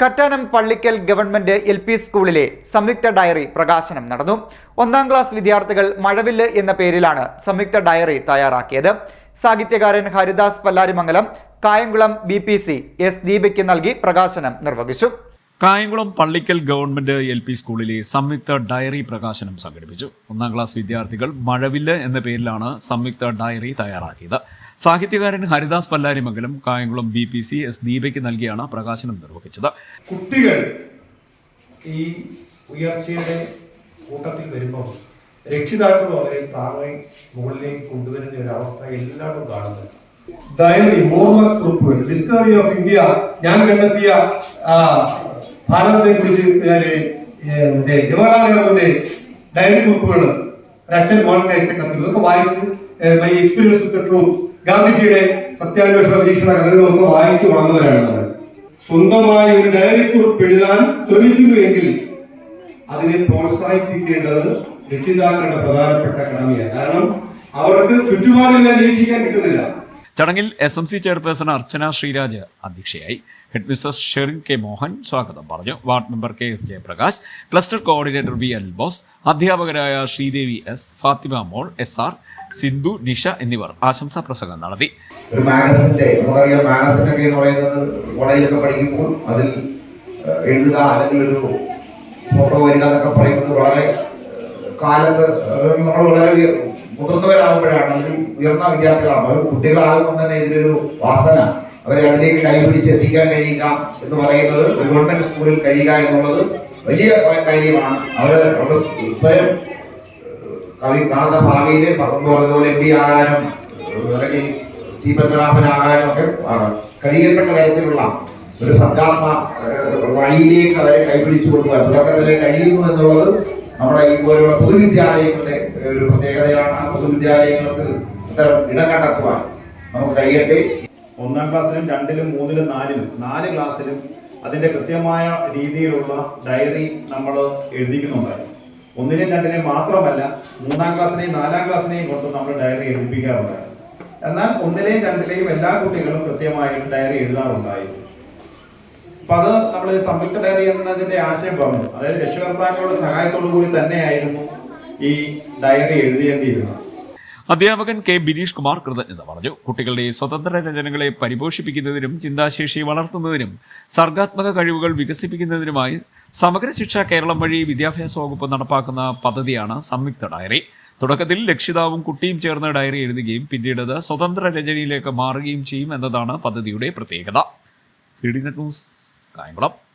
Kattanam Pallikkal government LP സ്കൂളിലെ സംയുക്ത diary പ്രകാശനം നടന്നു. 1ാം ക്ലാസ് വിദ്യാർത്ഥികൾ മഴവില്ല് എന്ന പേരിലാണ് സംയുക്ത ഡയറി തയ്യാറാക്കിയത്. സാഹിത്യകാരൻ ഹരിദാസ് പല്ലാരിമംഗലം കായംകുളം BPC S ദീപയ്ക്ക് നൽകി പ്രകാശനം നിർവഹിച്ചു. കായംകുളം പള്ളിക്കൽ ഗവൺമെന്റ് LP സ്കൂളിലെ സംയുക്ത ഡയറി പ്രകാശനം സംഘടിപ്പിച്ചു. 1ാം ക്ലാസ് വിദ്യാർത്ഥികൾ മഴവില്ല് എന്ന പേരിലാണ് സംയുക്ത ഡയറി തയ്യാറാക്കിയത്. സാഹിത്യകാരൻ ഹരിദാസ് പല്ലാരിമംഗലം കായംകുളം BPC S ദീപയ്ക്ക് നൽകിയാണ് പ്രകാശനം നിർവഹിച്ചത്. കുട്ടികൾ ഈ ഉയർച്ചയുടെ കൂട്ടത്തിൽ വരുമ്പോൾ രക്ഷിതാക്കളും അവരെ താഴെ മുകളിലേക്ക് കൊണ്ടുവരുന്ന ഒരു അവസ്ഥ എല്ലാവരും കാണുന്നത്. ഡയറി മോർമസ് കുറിപ്പുകൾ ഡിസ്കവറി ഓഫ് ഇന്ത്യ ഞാൻ കണ്ടെത്തിയ ഭാരതത്തെ കുറിച്ച് ജവഹർലാൽ നെഹ്റുവിന്റെ ഡയറി കുറിപ്പുകൾ അച്ഛൻ മോളുടെ അയച്ച കത്തുകളൊക്കെ വായിച്ച് മൈ എക്സ്പീരിയൻസ് വിത്ത് ട്രൂത്ത് ഗാന്ധിജിയുടെ സത്യാന്വേഷണ പരീക്ഷണ കഥകളൊക്കെ വായിച്ചു വളർന്നവരാണ് നമ്മൾ. സ്വന്തമായി ഒരു ഡയറി കുറിപ്പ് എഴുതാൻ ശ്രമിക്കുന്നുവെങ്കിൽ അതിനെ പ്രോത്സാഹിപ്പിക്കേണ്ടത് രക്ഷിതാക്കളുടെ പ്രധാനപ്പെട്ട കടമയാണ്. കാരണം അവർക്ക് ചുറ്റുപാടില്ല നിരീക്ഷിക്കാൻ കിട്ടുന്നില്ല. ചടങ്ങിൽ SMC ചെയർപേഴ്സൺ അർച്ചന ശ്രീരാജ് അധ്യക്ഷയായി. Head mister Sherin K. Mohan സ്വാഗതം പറഞ്ഞു. Ward member KS Jayaprakash, cluster coordinator V. Albos, അധ്യാപകരായ ശ്രീദേവി S, ഫാത്തിമ മോൾ, SR, സിന്ധു, നിഷ എന്നിവർ ആശംസാ പ്രസംഗം നടത്തി. ഒരു മാഗസിന്റെ മാഗസിനൊക്കെ എന്ന് പറയുന്നത് കോളേജിലൊക്കെ പഠിക്കുമ്പോൾ അതിൽ എഴുതുക അല്ലെങ്കിൽ ഒരു ഫോട്ടോ വരിക എന്നൊക്കെ പറയുന്നത് വളരെ കാലത്ത് നമ്മൾ വളരെ മുതിർന്നവരാകുമ്പോഴാണ്, അല്ലെങ്കിൽ ഉയർന്ന വിദ്യാർത്ഥികളാകുമ്പോൾ കുട്ടികളാകുമ്പോൾ തന്നെ ഇതിലൊരു വാസന, അവരെ അതിലേക്ക് കൈപിടിച്ചെത്തിക്കാൻ കഴിയുക എന്ന് പറയുന്നത് ഒരു ഗവൺമെന്റ് സ്കൂളിൽ കഴിയുക എന്നുള്ളത് വലിയ കാര്യമാണ്. അവർ സ്വയം നാളത്തെ ഭാവിയിൽ പറഞ്ഞതുപോലെ MP ആകാനും അല്ലെങ്കിൽ C. പത്മനാഭനാകാനും ഒക്കെ കഴിയത്തക്ക തരത്തിലുള്ള ഒരു സർഗാത്മ വഴിയിലേക്ക് അവരെ കൈപിടിച്ചു കൊണ്ടുപോകാൻ തുടക്കത്തിലെ കഴിയുന്നു എന്നുള്ളത് നമ്മുടെ ഈ പോലുള്ള പൊതുവിദ്യാലയങ്ങളുടെ ഒരു പ്രത്യേകതയാണ്. ആ പൊതുവിദ്യാലയങ്ങൾക്ക് ഇത്തരം ഇടം കണ്ടെത്തുവാൻ നമുക്ക് കഴിയട്ടെ. 1ാം ക്ലാസ്സിലും 2ലും 3ലും 4ലും 4 ക്ലാസ്സിലും അതിന്റെ കൃത്യമായ രീതിയിലുള്ള ഡയറി നമ്മൾ എഴുതിക്കുന്നുണ്ടായിരുന്നു. 1ലും 2ലും മാത്രമല്ല 3ാം ക്ലാസ്സിനെയും 4ാം ക്ലാസ്സിനെയും കൊണ്ട് നമ്മൾ ഡയറി എഴുതിപ്പിക്കാറുണ്ടായിരുന്നു. എന്നാൽ 1ലെയും 2ലെയും എല്ലാ കുട്ടികളും കൃത്യമായിട്ട് ഡയറി എഴുതാറുണ്ടായിരുന്നു. അപ്പൊ അത് നമ്മൾ സംയുക്ത ഡയറി എന്നതിന്റെ ആശയം പറഞ്ഞു. അതായത് രക്ഷകർത്താക്കളുടെ സഹായത്തോടു കൂടി തന്നെയായിരുന്നു ഈ ഡയറി എഴുതേണ്ടിയിരുന്നത്. അധ്യാപകൻ K. ബിനീഷ് കുമാർ കൃതജ്ഞത പറഞ്ഞു. കുട്ടികളുടെ സ്വതന്ത്ര രചനകളെ പരിപോഷിപ്പിക്കുന്നതിനും ചിന്താശേഷി വളർത്തുന്നതിനും സർഗാത്മക കഴിവുകൾ വികസിപ്പിക്കുന്നതിനുമായി സമഗ്ര ശിക്ഷ കേരളം വഴി വിദ്യാഭ്യാസ വകുപ്പ് നടപ്പാക്കുന്ന പദ്ധതിയാണ് സംയുക്ത ഡയറി. തുടക്കത്തിൽ രക്ഷിതാവും കുട്ടിയും ചേർന്ന് ഡയറി എഴുതുകയും പിന്നീട് അത് സ്വതന്ത്ര രചനയിലേക്ക് മാറുകയും ചെയ്യും എന്നതാണ് പദ്ധതിയുടെ പ്രത്യേകത. CDNet news Kayamkulam.